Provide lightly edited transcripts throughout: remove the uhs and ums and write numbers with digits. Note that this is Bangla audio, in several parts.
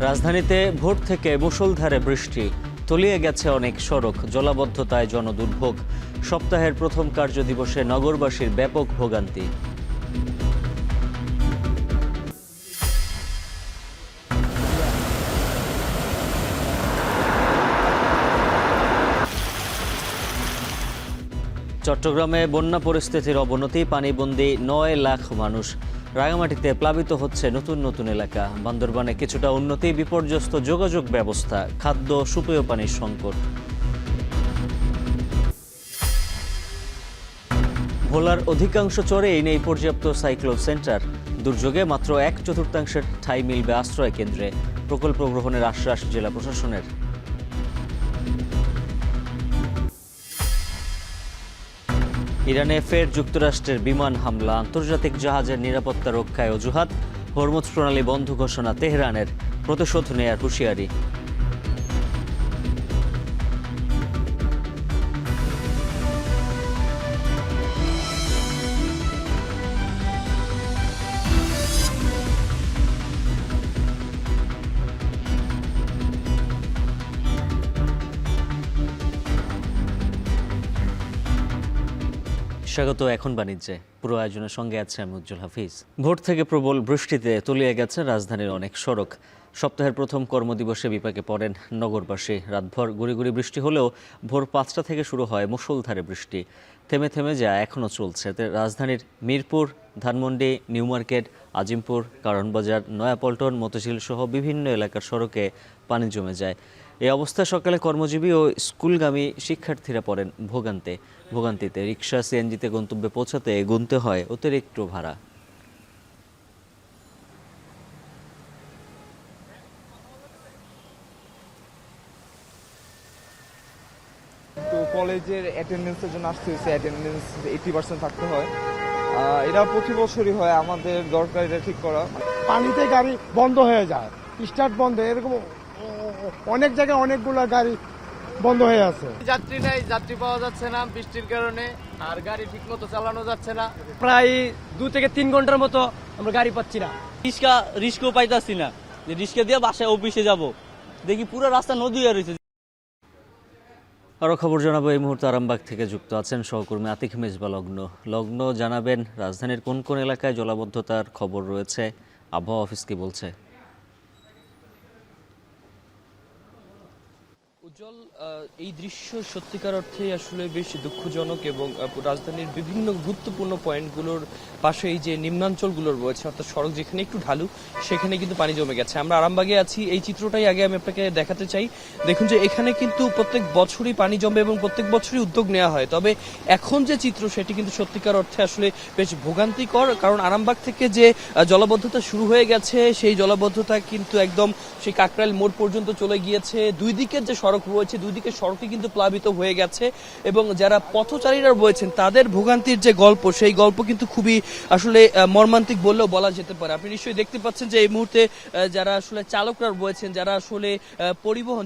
রাজধানীতে ভোর থেকে মুষলধারে বৃষ্টি, তলিয়ে গেছে অনেক সড়ক, জলাবদ্ধতায় জনদুর্ভোগ। সপ্তাহের প্রথম কার্যদিবসে নগরবাসীর ব্যাপক ভোগান্তি। চট্টগ্রামে বন্যা পরিস্থিতির অবনতি, পানিবন্দী ৯ লাখ মানুষ। রাঙামাটিতে প্লাবিত হচ্ছে নতুন নতুন এলাকা। বান্দরবানে কিছুটা উন্নতি, বিপর্যস্ত যোগাযোগ ব্যবস্থা, খাদ্য সুপেয় পানির সংকট। ভোলার অধিকাংশ চরেই নেই পর্যাপ্ত সাইক্লোন সেন্টার। দুর্যোগে মাত্র 1/4 ঠাঁই মিলবে আশ্রয় কেন্দ্রে। প্রকল্প গ্রহণের আশ্বাস জেলা প্রশাসনের। ইরানে ফের যুক্তরাষ্ট্রের বিমান হামলা, আন্তর্জাতিক জাহাজের নিরাপত্তা রক্ষায় অজুহাত। হরমুজ প্রণালী বন্ধ ঘোষণা তেহরানের, প্রতিশোধ নেয়ার হুঁশিয়ারি। স্বাগত এখন বাণিজ্যে। পুরো আয়োজনের সঙ্গে আছে আমি উজ্জ্বল হাফিজ। ভোর থেকে প্রবল বৃষ্টিতে তলিয়ে গেছে রাজধানীর অনেক সড়ক। সপ্তাহের প্রথম কর্মদিবসে বিপাকে পড়েন নগরবাসী। রাতভর গুঁড়ি গুঁড়ি বৃষ্টি হলেও ভোর 5টা থেকে শুরু হয় মুষলধারে বৃষ্টি। থেমে থেমে যায়, এখনও চলছে। রাজধানীর মিরপুর, ধানমন্ডি, নিউ মার্কেট, আজিমপুর, কারণবাজার, নয়াপল্টন, মতিঝিল সহ বিভিন্ন এলাকার সড়কে পানি জমে যায়। এই অবস্থায় সকালে কর্মজীবী ও স্কুলগামী শিক্ষার্থীরা পড়েন ভোগান্তিতে। রিকশা, সিএনজিতে গন্তব্যে পৌঁছাতে গুনতে হয় অতিরিক্ত ভাড়া। তো কলেজের অ্যাটেন্ডেন্সের জন্য আসতে হয়েছে, অ্যাটেন্ডেন্স 80% থাকতে হয়। এটা প্রতি বছরই হয়, আমাদের দরকার এটা ঠিক করা। পানিতে গাড়ি বন্ধ হয়ে যায়, স্টার্ট বন্ধ, এরকম অনেক জায়গায় অনেকগুলো গাড়ি বন্ধ হয়ে আছে। যাত্রী নাই, যাত্রী পাওয়া যাচ্ছে না বৃষ্টির কারণে, আর গাড়ি ঠিক মতো চালানো যাচ্ছে না। প্রায় 2 থেকে 3 ঘন্টার মতো আমরা গাড়ি পাচ্ছি না। রিস্কও পাইতাছি না, যে রিস্কা দিয়ে বাসায় অফিসে যাব, দেখি পুরো রাস্তা নদী হয়ে রয়েছে। আরও খবর জানাবো। এই মুহূর্তে আরামবাগ থেকে যুক্ত আছেন সহকর্মী আতিক মেজবা লগ্ন। জানাবেন রাজধানীর কোন কোন এলাকায় জলাবদ্ধতার খবর রয়েছে, আবহাওয়া অফিস কি বলছে? উজ্জ্বল, এই দৃশ্য সত্যিকার অর্থে আসলে বেশ দুঃখজনক এবং রাজধানীর বিভিন্ন গুরুত্বপূর্ণ পয়েন্টগুলোর পাশে এই যে নিম্নাঞ্চলগুলো রয়েছে, অর্থাৎ সড়ক যেখানে একটু ঢালু সেখানে কিন্তু পানি জমে গেছে। আমরা আরামবাগে আছি, এই চিত্রটাই আগে আমি আপনাকে দেখাতে চাই। দেখুন যে এখানে কিন্তু প্রত্যেক বছরই পানি জমে এবং প্রত্যেক বছরই উদ্যোগ নেওয়া হয়, তবে এখন যে চিত্র সেটি কিন্তু সত্যিকার অর্থে আসলে বেশ ভোগান্তিকর। কারণ আরামবাগ থেকে যে জলাবদ্ধতা শুরু হয়ে গেছে, সেই জলাবদ্ধতা কিন্তু একদম সেই কাকরাইল মোড় পর্যন্ত চলে গিয়েছে। দুই দিকের যে সড়ক রয়েছে, দুই দিকের সড়কে কিন্তু প্লাবিত হয়ে গেছে এবং যারা পথচারীরা রয়েছেন তাদের ভোগান্তির যে গল্প, সেই গল্প কিন্তু খুবই আসলে মর্মান্তিক বললেও বলা যেতে পারে। আপনি নিশ্চয়ই দেখতে পাচ্ছেন যে এই মুহূর্তে যারা আসলে চালকরা রয়েছেন, যারা আসলে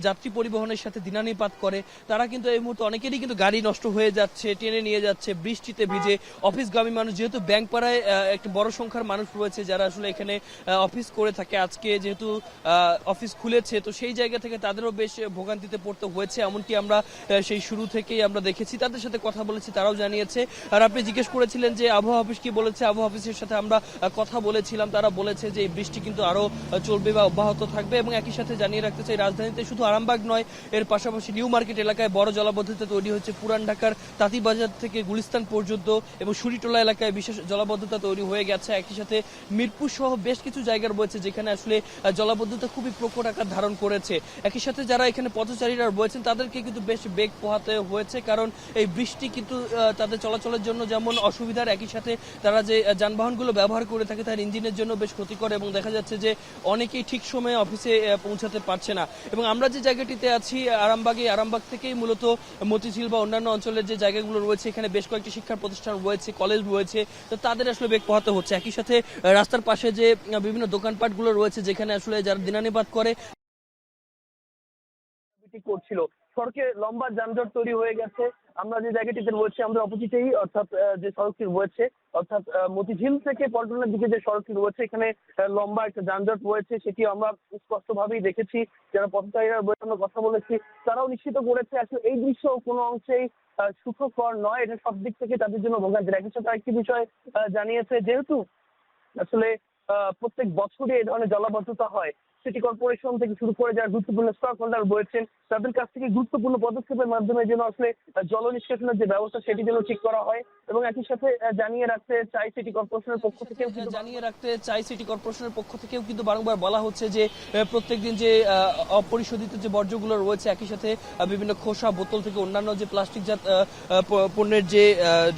যাত্রী পরিবহনের সাথে দিনানিপাত করে, তারা কিন্তু এই মুহূর্তে অনেকেরই কিন্তু গাড়ি নষ্ট হয়ে যাচ্ছে, টেনে নিয়ে যাচ্ছে বৃষ্টিতে ভিজে। অফিসগামী মানুষ, যেহেতু ব্যাংকপাড়ায় একটা বড় সংখ্যার মানুষ রয়েছে যারা আসলে এখানে অফিস করে থাকে, আজকে যেহেতু অফিস খুলেছে, তো সেই জায়গা থেকে তাদেরও বেশ ভোগান্তিতে পড়তে হয়েছে। এমনটি আমরা সেই শুরু থেকেই আমরা দেখেছি, তাদের সাথে কথা বলেছি, তারাও জানিয়েছে। আর আপনি জিজ্ঞেস করেছিলেন যে আবহাওয়া অফিস কি বলেছে, আবহাওয়া অফিসের সাথে আমরা কথা বলেছিলাম, তারা বলেছে যে এই বৃষ্টি কিন্তু আরো চলবে বা অব্যাহত থাকবে। এবং একই সাথে জানিয়ে রাখতে চাই, রাজধানীতে শুধু আরামবাগ নয়, এর পাশাপাশি নিউ মার্কেট এলাকায় বড় জলাবদ্ধতা তৈরি হচ্ছে। পুরান ঢাকার তাঁতিবাজার থেকে গুলিস্তান পর্যন্ত এবং শুরিটোলা এলাকায় বিশেষ জলাবদ্ধতা তৈরি হয়ে গেছে। একই সাথে মিরপুর সহ বেশ কিছু জায়গা রয়েছে যেখানে আসলে জলাবদ্ধতা খুবই প্রকট আকার ধারণ করেছে। একই সাথে যারা এখানে পথচারীরা রয়েছেন তাদেরকে কিন্তু বেশ বেগ পোহাতে হয়েছে, কারণ এই বৃষ্টি কিন্তু তাদের চলাচলের জন্য যেমন অসুবিধার, একই সাথে তারা যে যানবাহনগুলো ব্যবহার করে থাকে তার ইঞ্জিনের জন্য বেশ ক্ষতিকর। এবং দেখা যাচ্ছে যে অনেকেই ঠিক সময়ে অফিসে পৌঁছাতে পারছে না। এবং আমরা যে জায়গাটিতে আছি আরামবাগ থেকেই মূলত মতিঝিল বা অন্যান্য অঞ্চলের যে জায়গাগুলো রয়েছে, এখানে বেশ কয়েকটি শিক্ষা প্রতিষ্ঠান রয়েছে, কলেজ রয়েছে, তো তাদের আসলে বেগ পোহাতে হচ্ছে। একই সাথে রাস্তার পাশে যে বিভিন্ন দোকানপাটগুলো রয়েছে যেখানে আসলে যারা দিনানিপাত করে গাড়িটি করছিল। সড়কে লম্বা যানজট তৈরি হয়ে গেছে। আমরা যে জায়গাটিতে রয়েছে আমাদের অপোজিটেই অর্থাৎ যে সড়কটি রয়েছে অর্থাৎ মতিঝিল থেকে পল্টনের দিকে যে সড়কটি রয়েছে এখানে লম্বা একটা যানজট রয়েছে, সেটি আমরা স্পষ্টভাবেই দেখেছি। যারা পথচারীরা রয়েছে আমরা কথা বলেছি, তারাও নিশ্চিত করেছে আসলে এই দৃশ্য কোনো অংশেই সুখকর নয়, এটা সব দিক থেকে তাদের জন্য ভোগান্তির। একই সাথে আরেকটি বিষয় জানিয়েছে, যেহেতু আসলে প্রত্যেক বছরই এই ধরনের জলাবদ্ধতা হয়, সিটি কর্পোরেশন থেকে শুরু করে যারা গুরুত্বপূর্ণ স্টক হোল্ডার রয়েছেন তাদের কাছ থেকে গুরুত্বপূর্ণ পদক্ষেপের মাধ্যমে যেন আসলে জল নিষ্কাশনের যে ব্যবস্থা সেটি যেন ঠিক করা হয়। এবং একই সাথে জানিয়ে রাখতে চাই সিটি কর্পোরেশনের পক্ষ থেকেও কিন্তু বারংবার বলা হচ্ছে যে প্রত্যেকদিন যে অপরিশোধিত যে বর্জ্যগুলো রয়েছে, একই সাথে বিভিন্ন খোসা বোতল থেকে অন্যান্য যে প্লাস্টিক জাত পণ্যের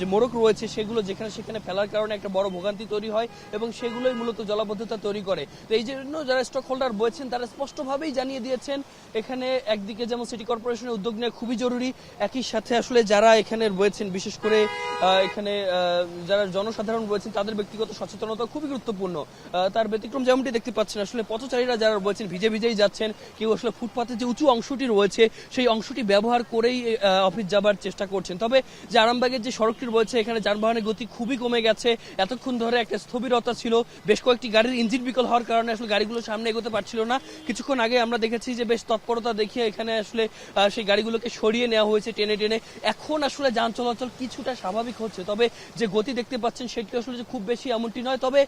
যে মোড়ক রয়েছে সেগুলো যেখানে সেখানে ফেলার কারণে একটা বড় ভোগান্তি তৈরি হয় এবং সেগুলোই মূলত জলাবদ্ধতা তৈরি করে। তো এই জন্য যারা স্টক হোল্ডার বলছেন তারা স্পষ্টভাবেই জানিয়ে দিয়েছেন এখানে একদিকে যেমন সিটি কর্পোরেশনের উদ্যোগ নেওয়া খুবই জরুরি, একই সাথে আসলে যারা এখানে রয়েছেন বিশেষ করে এখানে যারা জনসাধারণ রয়েছেন তাদের ব্যক্তিগত সচেতনতা খুবই গুরুত্বপূর্ণ। তার ব্যতিক্রম যেমনটি দেখতে পাচ্ছেন, আসলে পথচারীরা যারা রয়েছেন ভিজে ভিজেই যাচ্ছেন, কেউ আসলে ফুটপাতের যে উঁচু অংশটি রয়েছে সেই অংশটি ব্যবহার করেই অফিস যাবার চেষ্টা করছেন। তবে যে আরামবাগের যে সড়কটি রয়েছে এখানে যানবাহনের গতি খুবই কমে গেছে। এতক্ষণ ধরে একটা স্থবিরতা ছিল, বেশ কয়েকটি গাড়ির ইঞ্জিন বিকল হওয়ার কারণে আসলে গাড়িগুলো সামনে এগোতে পারছিল না। কিছুক্ষণ আগে আমরা দেখেছি যে বেশ তৎপরতা দেখিয়ে এখানে আসলে সেই গাড়িগুলোকে সরিয়ে নেওয়া হয়েছে টেনে টেনে। এখন আসলে যান চলাচল কিছুটা স্বাভাবিক হচ্ছে, তবে যে গতি দেখতে পাচ্ছেন সেটি আসলে যে খুব বেশি এমনটি নয়। তবে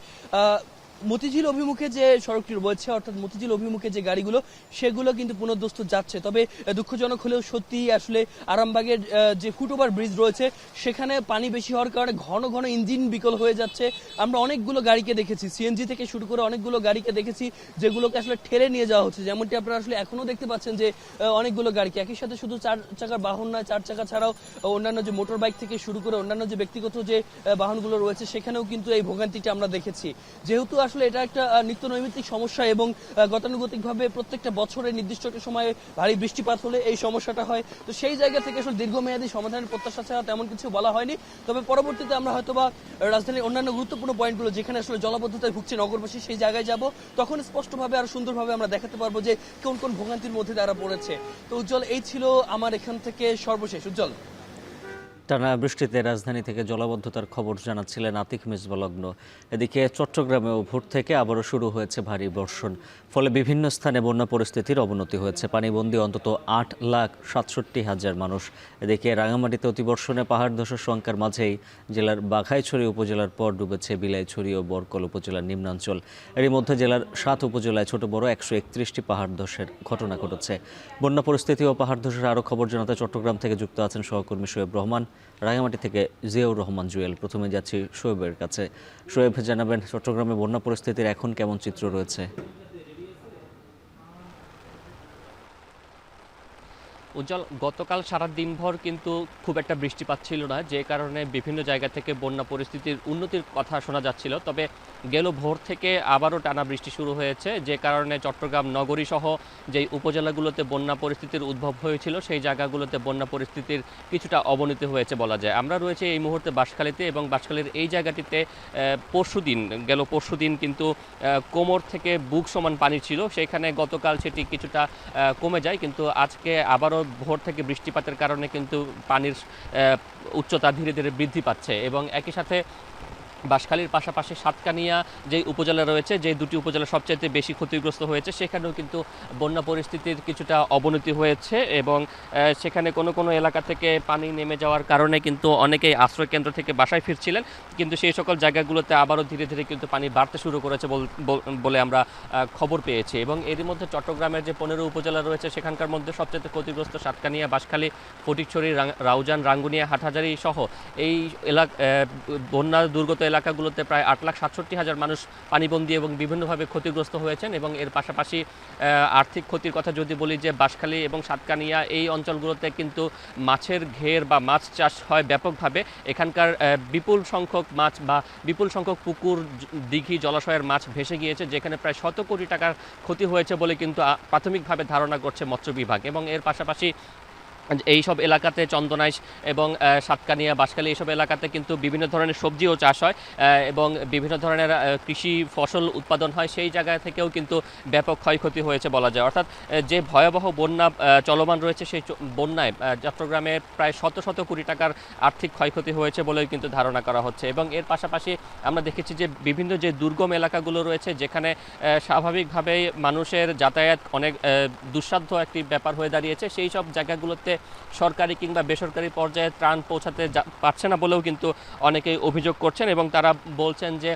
মতিঝিল অভিমুখে যে সড়কটি রয়েছে অর্থাৎ মতিঝিল অভিমুখে যে গাড়িগুলো সেগুলো কিন্তু পুনর্দস্ত যাচ্ছে। তবে দুঃখজনক হলেও সত্যি আসলে আরামবাগের যে ফুটওভার ব্রিজ রয়েছে সেখানে পানি বেশি হওয়ার কারণে ঘন ঘন ইঞ্জিন বিকল হয়ে যাচ্ছে। আমরা অনেকগুলো গাড়িকে দেখেছি, সিএনজি থেকে শুরু করে অনেকগুলো গাড়িকে দেখেছি যেগুলোকে আসলে ঠেলে নিয়ে যাওয়া হচ্ছে, যেমনটি আপনারা আসলে এখনো দেখতে পাচ্ছেন যে অনেকগুলো গাড়িকে একই সাথে শুধু 4 চাকার বাহন নয়, 4 চাকা ছাড়াও অন্যান্য যে মোটর বাইক থেকে শুরু করে অন্যান্য যে ব্যক্তিগত যে বাহনগুলো রয়েছে সেখানেও কিন্তু এই ভোগান্তিটা আমরা দেখেছি। যেহেতু আসলে এটা একটা নিত্য নৈমিত্তিক সমস্যা এবং গতানুগতিকভাবে প্রত্যেকটা বছরে নির্দিষ্ট একটা সময়ে ভারী বৃষ্টিপাত হলে এই সমস্যাটা হয়, তো সেই জায়গা থেকে আসলে দীর্ঘমেয়াদী সমাধানের প্রত্যাশা ছাড়া তেমন কিছু বলা হয়নি। তবে পরবর্তীতে আমরা হয়তোবা রাজধানীর অন্যান্য গুরুত্বপূর্ণ পয়েন্টগুলো যেখানে আসলে জলাবদ্ধতায় ভুগছে নগরবাসী সেই জায়গায় যাব, তখন স্পষ্টভাবে আর সুন্দরভাবে আমরা দেখাতে পারবো যে কোন কোন ভোগান্তির মধ্যে তারা পড়েছে। তো উজ্জ্বল, এই ছিল আমার এখান থেকে সর্বশেষ। উজ্জ্বল, টানা বৃষ্টিতে রাজধানী থেকে জলাবদ্ধতার খবর জানাচ্ছিলেন আতিক মেজবালগ্ন। এদিকে চট্টগ্রামেও ভোর থেকে আবারও শুরু হয়েছে ভারী বর্ষণ, ফলে বিভিন্ন স্থানে বন্যা পরিস্থিতির অবনতি হয়েছে। পানিবন্দী অন্তত 8,67,000 মানুষ। এদিকে রাঙামাটিতে অতিবর্ষণে পাহাড় ধসের শঙ্কার মাঝেই জেলার বাঘাইছড়ি উপজেলার পর ডুবেছে বিলাইছড়ি ও বরকল উপজেলার নিম্নাঞ্চল। এরই মধ্যে জেলার 7 উপজেলায় ছোট বড় 131টি পাহাড় ধসের ঘটনা ঘটেছে। বন্যা পরিস্থিতি ও পাহাড় ধসের আরও খবর জানাতে চট্টগ্রাম থেকে যুক্ত আছেন সহকর্মী শোয়েব রহমান, রাঙামাটি থেকে জিয়াউর রহমান জুয়েল। প্রথমে যাচ্ছি শোয়েবের কাছে। শোয়েব, জানাবেন চট্টগ্রামে বন্যা পরিস্থিতির এখন কেমন চিত্র রয়েছে? উজ্জ্বল, গতকাল সারা দিনভর কিন্তু খুব একটা বৃষ্টিপাত ছিল না, যে কারণে বিভিন্ন জায়গা থেকে বন্যা পরিস্থিতির উন্নতির কথা শোনা যাচ্ছিল। তবে গেল ভোর থেকে আবারও টানা বৃষ্টি শুরু হয়েছে, যে কারণে চট্টগ্রাম নগরী সহ যেই উপজেলাগুলোতে বন্যা পরিস্থিতির উদ্ভব হয়েছিল সেই জায়গাগুলোতে বন্যা পরিস্থিতির কিছুটা অবনতি হয়েছে বলা যায়। আমরা রয়েছে এই মুহূর্তে বাঁশখালীতে এবং বাঁশখালীর এই জায়গাটিতে গেল পরশুদিন কিন্তু কোমর থেকে বুক সমান পানি ছিল, সেখানে গতকাল সেটি কিছুটা কমে যায়, কিন্তু আজকে আবারও ভোর থেকে বৃষ্টিপাতের কারণে কিন্তু পানির উচ্চতা ধীরে ধীরে বৃদ্ধি পাচ্ছে। এবং একই সাথে বাঁশখালীর পাশাপাশি সাতকানিয়া যে উপজেলা রয়েছে, যে দুটি উপজেলা সবচাইতে বেশি ক্ষতিগ্রস্ত হয়েছে, সেখানেও কিন্তু বন্যা পরিস্থিতির কিছুটা অবনতি হয়েছে এবং সেখানে কোনো কোনো এলাকা থেকে পানি নেমে যাওয়ার কারণে কিন্তু অনেকেই আশ্রয় কেন্দ্র থেকে বাসায় ফিরছিলেন, কিন্তু সেই সকল জায়গাগুলোতে আবারও ধীরে ধীরে কিন্তু পানি বাড়তে শুরু করেছে বলে আমরা খবর পেয়েছি। এবং এরই মধ্যে চট্টগ্রামের যে 15 উপজেলা রয়েছে সেখানকার মধ্যে সবচেয়ে ক্ষতিগ্রস্ত সাতকানিয়া, বাঁশখালী, ফটিকছড়ি, রাউজান, রাঙ্গুনিয়া, হাটহাজারী সহ এই বন্যা দুর্গত এলাকাগুলোতে প্রায় 8,67,000 মানুষ পানিবন্দী এবং বিভিন্নভাবে ক্ষতিগ্রস্ত হয়েছেন। এবং এর পাশাপাশি আর্থিক ক্ষতির কথা যদি বলি, যে বাঁশখালী এবং সাতকানিয়া এই অঞ্চলগুলোতে কিন্তু মাছের ঘের বা মাছ চাষ হয় ব্যাপকভাবে। এখানকার বিপুল সংখ্যক মাছ বা বিপুল সংখ্যক পুকুর, দিঘি, জলাশয়ের মাছ ভেসে গিয়েছে, যেখানে প্রায় 100 কোটি টাকার ক্ষতি হয়েছে বলে কিন্তু প্রাথমিকভাবে ধারণা করছে মৎস্য বিভাগ। এবং এর পাশাপাশি এই সব এলাকাতে চন্দনাইশ এবং সাতকানিয়া, বাঁশখালী এইসব এলাকাতে কিন্তু বিভিন্ন ধরনের সবজিও চাষ হয় এবং বিভিন্ন ধরনের কৃষি ফসল উৎপাদন হয়। সেই জায়গা থেকেও কিন্তু ব্যাপক ক্ষয়ক্ষতি হয়েছে বলা যায়। অর্থাৎ যে ভয়াবহ বন্যা চলমান রয়েছে, সেই বন্যায় চট্টগ্রামে প্রায় শত শত কোটি টাকার আর্থিক ক্ষয়ক্ষতি হয়েছে বলেই কিন্তু ধারণা করা হচ্ছে। এবং এর পাশাপাশি আমরা দেখেছি যে বিভিন্ন যে দুর্গম এলাকাগুলো রয়েছে, যেখানে স্বাভাবিকভাবেই মানুষের যাতায়াত অনেক দুঃসাধ্য একটি ব্যাপার হয়ে দাঁড়িয়েছে, সেই সব জায়গাগুলোতে সরকারি কিংবা বেসরকারি পর্যায়ে ত্রাণ পৌঁছাতে পারছে না বলেও কিন্তু অনেকেই অভিযোগ করছেন এবং তারা বলছেন যে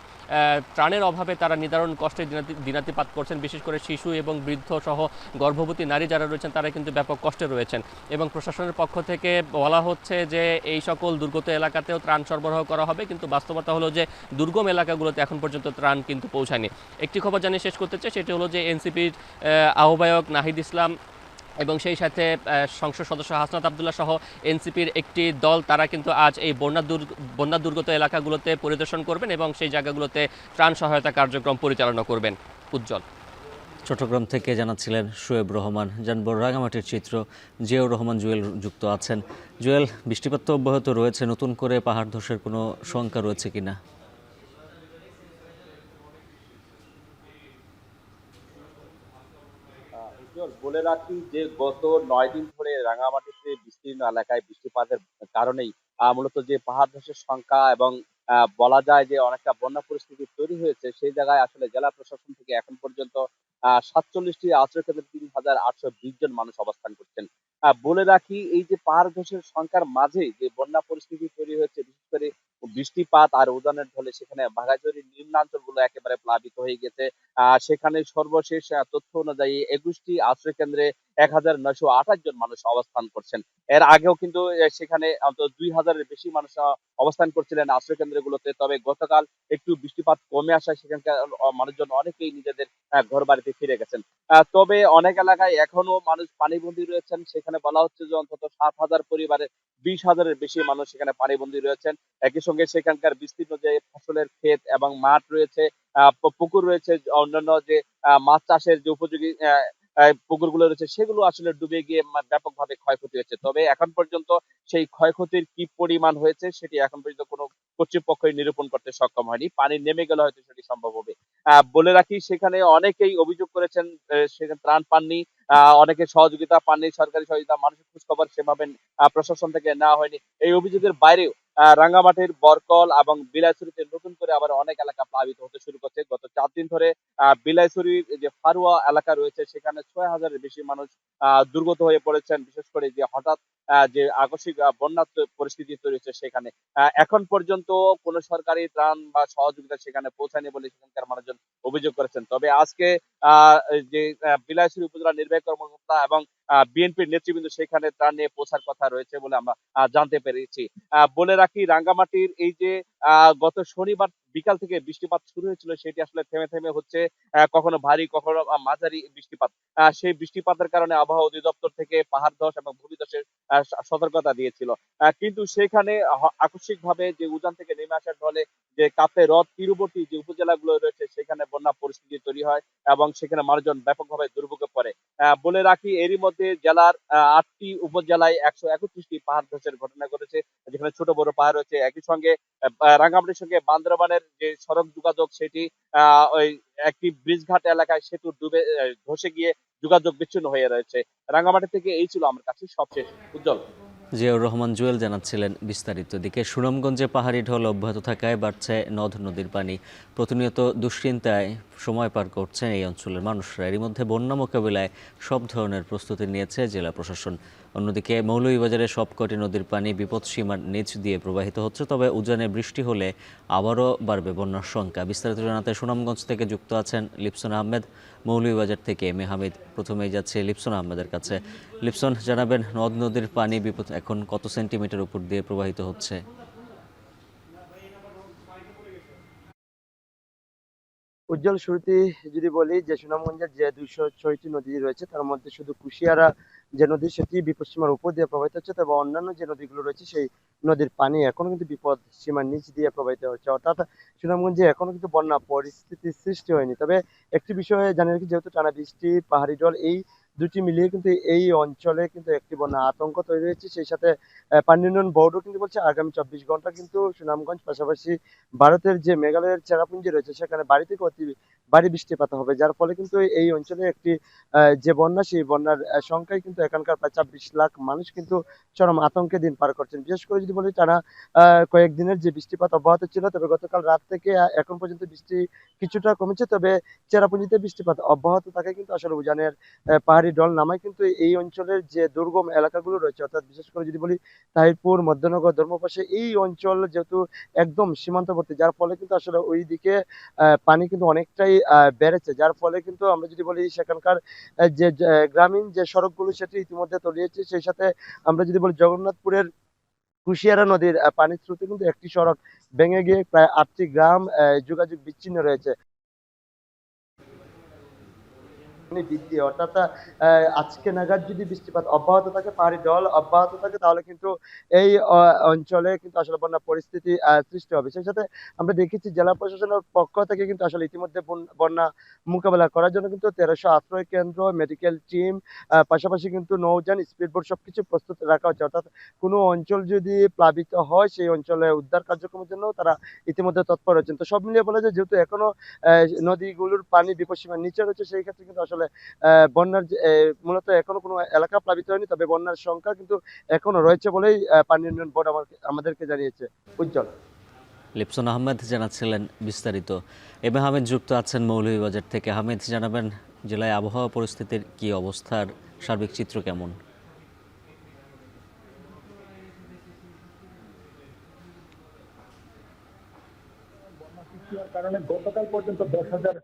ত্রাণের অভাবে তারা নিদারুণ কষ্টে দিনাতিপাত করছেন। বিশেষ করে শিশু এবং বৃদ্ধ সহ গর্ভবতী নারী যারা রয়েছেন তারা কিন্তু ব্যাপক কষ্টে রয়েছেন এবং প্রশাসনের পক্ষ থেকে বলা হচ্ছে যে এই সকল দুর্গত এলাকাতেও ত্রাণ সরবরাহ করা হবে, কিন্তু বাস্তবতা হলো যে দুর্গম এলাকাগুলোতে এখন পর্যন্ত ত্রাণ কিন্তু পৌঁছায়নি। একটি খবর জানিয়ে শেষ করতে চাই, সেটি হলো যে এনসিপির আহ্বায়ক নাহিদ ইসলাম এবং সেই সাথে সংসদ সদস্য হাসনাত আবদুল্লাহ সহ এনসিপির একটি দল, তারা কিন্তু আজ এই বন্যা দুর্গত এলাকাগুলোতে পরিদর্শন করবেন এবং সেই জায়গাগুলোতে ত্রাণ সহায়তা কার্যক্রম পরিচালনা করবেন। উজ্জ্বল। চট্টগ্রাম থেকে জানাচ্ছিলেন শোয়েব রহমান। জানবো রাঙামাটির চিত্র, জিয়াউর রহমান জুয়েল যুক্ত আছেন। জুয়েল, বৃষ্টিপাত তো অব্যাহত রয়েছে, নতুন করে পাহাড় ধসের কোনো শঙ্কা রয়েছে কিনা? বলে রাখি যে গত 9 দিন ধরে রাঙামাটিতে বিস্তীর্ণ এলাকায় বৃষ্টিপাতের কারণেই মূলত যে পাহাড় ধসের সংখ্যা এবং বলা যায় যে অনেকটা বন্যা পরিস্থিতি তৈরি হয়েছে, সেই জায়গায় আসলে জেলা প্রশাসন থেকে এখন পর্যন্ত 47টি আশ্রয় কেন্দ্রে 3,820 জন মানুষ অবস্থান করছেন। বলে রাখি এই যে পাহাড় ধসের সংখ্যার মাঝে যে বন্যা পরিস্থিতি তৈরি হয়েছে, বিশেষ করে বৃষ্টিপাত আর উজানের ঢলে সেখানে বাঘাইছড়ির নিম্নাঞ্চল গুলো একেবারে প্লাবিত হয়ে গেছে। সেখানে সর্বশেষ তথ্য অনুযায়ী 21টি আশ্রয় কেন্দ্রে 1,928 জন মানুষ অবস্থান করছেন। এর আগেও কিন্তু সেখানে অন্তত 2,000-এর বেশি মানুষ অবস্থান করছিলেন আশ্রয় কেন্দ্রগুলোতে। তবে গতকাল একটু বৃষ্টিপাত কমে আসায় সেখানকার মানুষজন অনেকেই নিজেদের ঘর বাড়িতে ফিরে গেছেন। তবে অনেক এলাকায় এখনো মানুষ পানিবন্দী রয়েছেন। সেখানে বলা হচ্ছে যে অন্তত 7,000 পরিবারে 20,000-এর বেশি মানুষ সেখানে পানিবন্দী রয়েছেন। একই সঙ্গে সেখানকার বিস্তীর্ণ যে ফসলের ক্ষেত এবং মাঠ রয়েছে, পুকুর রয়েছে, অন্যান্য যে মাছ চাষের যে উপযোগী পুকুরগুলো রয়েছে, সেগুলো আসলে ডুবে গিয়ে ব্যাপকভাবে ক্ষয়ক্ষতি হয়েছে। তবে এখন পর্যন্ত সেই ক্ষয়ক্ষতির কি পরিমাণ হয়েছে সেটি এখন পর্যন্ত কোনো কর্তৃপক্ষই নিরূপণ করতে সক্ষম হয়নি। পানি নেমে গেলে হয়তো সেটি সম্ভব হবে। বলে রাখি সেখানে অনেকেই অভিযোগ করেছেন সেখানে ত্রাণ পাননি, অনেকে সহযোগিতা পাননি, সরকারি সহযোগিতা, মানুষের খোঁজখবর সেভাবে প্রশাসন থেকে নেওয়া হয়নি। এই অভিযোগের বাইরেও রাঙ্গামাটির বরকল এবং বিলাইছড়িতে নতুন করে আবার অনেক এলাকা প্লাবিত হতে শুরু করছে। গত 4 দিন ধরে বিলাইছড়ির যে ফারুয়া এলাকা রয়েছে সেখানে 6,000-এর বেশি মানুষ দুর্গত হয়ে পড়েছেন। বিশেষ করে যে হঠাৎ যে আকস্মিক বন্যার পরিস্থিতি তৈরি হয়েছে সেখানে এখন পর্যন্ত কোনো সরকারি ত্রাণ বা সহযোগিতা সেখানে পৌঁছায়নি বলে সেখানকার মানুষজন অভিযোগ করেছেন। তবে আজকে যে বিলাইছড়ি উপজেলা নির্বাহী কর্মকর্তা এবং বিএনপির নেতৃবৃন্দ সেখানে ত্রাণ নিয়ে পৌঁছার কথা রয়েছে বলে আমরা জানতে পেরেছি। বলে রাখি রাঙ্গামাটির এই যে গত শনিবার বিকাল থেকে বৃষ্টিপাত শুরু হয়েছিল সেটি আসলে থেমে থেমে হচ্ছে, কখনো ভারী কখনো মাঝারি বৃষ্টিপাত। সেই বৃষ্টিপাতের কারণে আবহাওয়া অধিদপ্তর থেকে পাহাড় ধস এবং ভূমিধসের সতর্কতা দিয়েছিল। কিন্তু সেখানে আকস্মিকভাবে যে উজান থেকে নেমে আসার ফলে যে কাপ্তাই হ্রদ তীরবর্তী যে উপজেলাগুলো রয়েছে সেখানে বন্যা পরিস্থিতি তৈরি হয় এবং সেখানে মানুষজন ব্যাপকভাবে দুর্ভোগে পড়ে। বলে রাখি এরই মধ্যে জেলার 8টি উপজেলায় 131টি পাহাড় ধসের ঘটনা ঘটেছে, যেখানে ছোট বড় পাহাড় রয়েছে। একই সঙ্গে রাঙ্গামাটির সঙ্গে বান্দরবানের যে সড়ক যোগাযোগ সেটি ওই একটি ব্রিজ ঘাট এলাকায় সেতু ডুবে ধসে গিয়ে যোগাযোগ বিচ্ছিন্ন হয়ে রয়েছে। রাঙ্গামাটি থেকে এই ছিল আমার কাছে সবশেষ। উজ্জ্বল। জিয়াউর রহমান জুয়েল জানাচ্ছিলেন বিস্তারিত। দিকে সুনামগঞ্জে পাহাড়ি ঢল অব্যাহত থাকায় বাড়ছে নদ নদীর পানি। প্রতিনিয়ত দুশ্চিন্তায় সময় পার করছেন এই অঞ্চলের মানুষরা। এরই মধ্যে বন্যা মোকাবিলায় সব ধরনের প্রস্তুতি নিয়েছে জেলা প্রশাসন। অন্যদিকে মৌলভীবাজারে সবকটি নদীর পানি বিপদসীমার নিচ দিয়ে প্রবাহিত হচ্ছে। তবে উজানে বৃষ্টি হলে আবারও বাড়বে বন্যার শঙ্কা। বিস্তারিত জানাতে সুনামগঞ্জ থেকে যুক্ত আছেন লিপসন আহমেদ, মৌলভীবাজার থেকে এম এ হামিদ। প্রথমেই যাচ্ছে লিপসন আহমেদের কাছে। লিপসন, জানাবেন নদ নদীর পানি বিপদ এখন কত সেন্টিমিটার উপর দিয়ে প্রবাহিত হচ্ছে? উজ্জ্বল, শুরুতে যদি বলি যে সুনামগঞ্জের যে 206টি নদী রয়েছে তার মধ্যে শুধু কুশিয়ারা যে নদী সেটি বিপদ সীমার উপর দিয়ে প্রবাহিত হচ্ছে, তবে অন্যান্য যে নদীগুলো রয়েছে সেই নদীর পানি এখনো কিন্তু বিপদ সীমার নিচ দিয়ে প্রবাহিত হচ্ছে। অর্থাৎ সুনামগঞ্জে এখনো কিন্তু বন্যা পরিস্থিতির সৃষ্টি হয়নি। তবে একটি বিষয়ে জানিয়ে রাখি, যেহেতু টানা বৃষ্টি, পাহাড়ি ঢল, এই দুটি মিলিয়ে কিন্তু এই অঞ্চলে কিন্তু একটি বন্যা আতঙ্ক তৈরি হয়েছে। সেই সাথে পানি উন্নয়ন বোর্ডও কিন্তু বলছে আগামী 24 ঘন্টা কিন্তু সুনামগঞ্জ পাশাপাশি ভারতের যে মেঘালয়ের চেরাপুঞ্জি রয়েছে সেখানে ভারী থেকে অতি ভারী বৃষ্টিপাত হবে, যার ফলে কিন্তু এই অঞ্চলে একটি যে বন্যা, সেই বন্যার সংখ্যায় কিন্তু এখানকার প্রায় 24 লাখ মানুষ কিন্তু চরম আতঙ্কে দিন পার করছেন। বিশেষ করে যদি বলি টানা কয়েকদিনের যে বৃষ্টিপাত অব্যাহত ছিল, তবে গতকাল রাত থেকে এখন পর্যন্ত বৃষ্টি কিছুটা কমেছে, তবে চেরাপুঞ্জিতে বৃষ্টিপাত অব্যাহত থাকে কিন্তু আসলে উজানের পাহাড়ি ঢল নামায় কিন্তু এই অঞ্চলের যে দুর্গম এলাকাগুলো রয়েছে, অর্থাৎ বিশেষ করে যদি বলি তাহিরপুর, মধ্যনগর, ধর্মপাশে এই অঞ্চল যেহেতু একদম সীমান্তবর্তী, যার ফলে কিন্তু আসলে ওই দিকে পানি কিন্তু অনেকটাই বেড়েছে, যার ফলে কিন্তু আমরা যদি বলি সেখানকার যে গ্রামীণ যে সড়কগুলো সেটি ইতিমধ্যে তলিয়েছে। সেই সাথে আমরা যদি বলি জগন্নাথপুরের কুশিয়ারা নদীর পানির স্রোতে কিন্তু একটি সড়ক ভেঙে গিয়ে প্রায় 8টি গ্রাম যোগাযোগ বিচ্ছিন্ন রয়েছে। বৃদ্ধি অর্থাৎ আজকে নাগাদ যদি বৃষ্টিপাত অব্যাহত থাকে, পাহাড়ি ঢল অব্যাহত থাকে, তাহলে কিন্তু এই অঞ্চলে কিন্তু আসলে বন্যা পরিস্থিতি সৃষ্টি হবে। সেই সাথে আমরা দেখেছি জেলা প্রশাসনের পক্ষ থেকে কিন্তু আসলে ইতিমধ্যে বন্যা মোকাবেলা করার জন্য কিন্তু 1300 আশ্রয় কেন্দ্র, মেডিকেল টিম, পাশাপাশি কিন্তু নৌযান, স্পিডবোট সবকিছু প্রস্তুত রাখা হচ্ছে। অর্থাৎ কোনো অঞ্চল যদি প্লাবিত হয় সেই অঞ্চলে উদ্ধার কার্যক্রমের জন্য তারা ইতিমধ্যে তৎপর হচ্ছেন। তো সব মিলিয়ে বলা যায় যেহেতু এখনো নদীগুলোর পানি বিপদসীমার নিচে রয়েছে, সেই ক্ষেত্রে কিন্তু আসলে বন্যার মূলত এখনো কোনো এলাকা প্লাবিত হয়নি, তবে বন্যার সংখ্যা কিন্তু এখনো রয়েছে বলেই পানি উন্নয়ন বোর্ড আমাদেরকে জানিয়েছে। উজ্জ্বল। লিপসন আহমেদ জানাচ্ছিলেন বিস্তারিত। এম আহমেদ যুক্ত আছেন মৌলভীবাজার থেকে। আহমেদ, জানাবেন জেলায় আবহাওয়া পরিস্থিতির কি অবস্থার সার্বিক চিত্র কেমন? কারণে গতকাল পর্যন্ত 10,000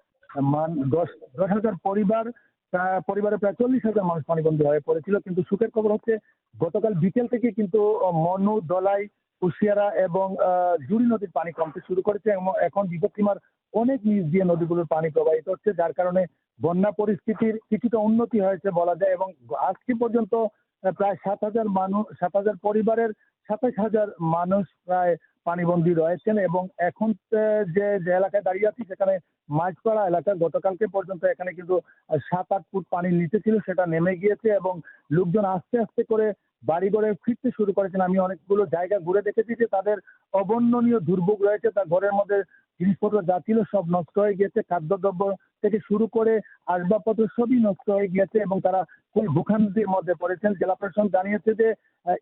পরিবারে প্রায় 40,000 মানুষ পানিবন্দী হয়ে পড়েছিল। কিন্তু সুখের খবর হচ্ছে গতকাল বিকেল থেকে কিন্তু মনু, দলাই, কুশিয়ারা এবং জুড়ি নদীর পানি কমতে শুরু করেছে এবং এখন বিপদসীমার অনেক নিচ দিয়ে নদীগুলোর পানি প্রবাহিত হচ্ছে, যার কারণে বন্যা পরিস্থিতির কিছুটা উন্নতি হয়েছে বলা যায়। এবং আজকে পর্যন্ত প্রায় 7,000 পরিবারের 27,000 মানুষ প্রায় পানিবন্দী রয়েছেন। এবং এখন যে এলাকায় দাঁড়িয়ে আছি সেখানে মাঝপাড়া এলাকা, গতকালকে পর্যন্ত এখানে কিন্তু 7-8 ফুট পানির নিচে ছিল, সেটা নেমে গিয়েছে এবং লোকজন আস্তে আস্তে করে বাড়ি ঘরে ফিরতে শুরু করেছেন। আমি অনেকগুলো জায়গা ঘুরে দেখেছি যে তাদের অবর্ণনীয় দুর্ভোগ রয়েছে। তার ঘরের মধ্যে জিনিসপত্র যা ছিল সব নষ্ট হয়ে গিয়েছে, খাদ্যদ্রব্য থেকে শুরু করে আসবাবপত্র সবই নষ্ট হয়ে গিয়েছে এবং তারা খুবই ভোগান্তির মধ্যে পড়েছেন। জেলা প্রশাসন জানিয়েছে যে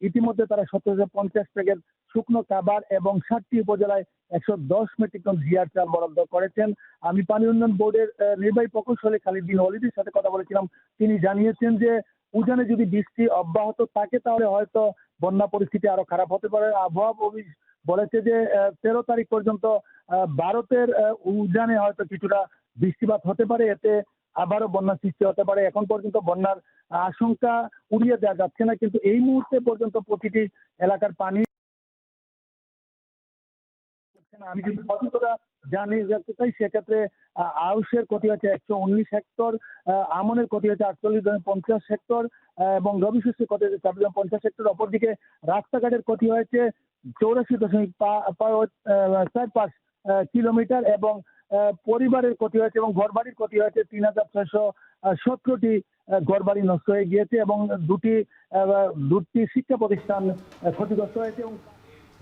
ইতিমধ্যে তারা 1750 প্যাকেট শুকনো খাবার এবং 60টি উপজেলায় 110 মেট্রিক টন জিআর চাল বরাদ্দ করেছেন। আমি পানি উন্নয়ন বোর্ডের নির্বাহী প্রকৌশলী খালিদ ওয়ালিদের সাথে কথা বলেছিলাম। তিনি জানিয়েছেন যে উজানে যদি বৃষ্টি অব্যাহত থাকে তাহলে হয়তো বন্যা পরিস্থিতি আরো খারাপ হতে পারে। আবহাওয়া অফিস বলেছে যে 13 তারিখ পর্যন্ত ভারতের উজানে হয়তো কিছুটা বৃষ্টিপাত হতে পারে, এতে আবারও বন্যার সৃষ্টি হতে পারে। এখন পর্যন্ত বন্যার আশঙ্কা উড়িয়ে দেওয়া যাচ্ছে না, কিন্তু এই মুহূর্তে পর্যন্ত প্রতিটি এলাকার পানি, আমি যদি সঠিকতা জানিয়ে যেতে চাই সেক্ষেত্রে আউশের ক্ষতি হয়েছে 119 হেক্টর, আমনের ক্ষতি হয়েছে 48.50 হেক্টর এবং রবি শস্যের ক্ষতি হয়েছে 54.50 হেক্টর। অপরদিকে রাস্তাঘাটের ক্ষতি হয়েছে 84.45 কিলোমিটার এবং পরিবারের ক্ষতি হয়েছে এবং ঘরবাড়ির ক্ষতি হয়েছে 3,617টি ঘরবাড়ি নষ্ট হয়ে গিয়েছে এবং দুটি শিক্ষা প্রতিষ্ঠান ক্ষতিগ্রস্ত হয়েছে।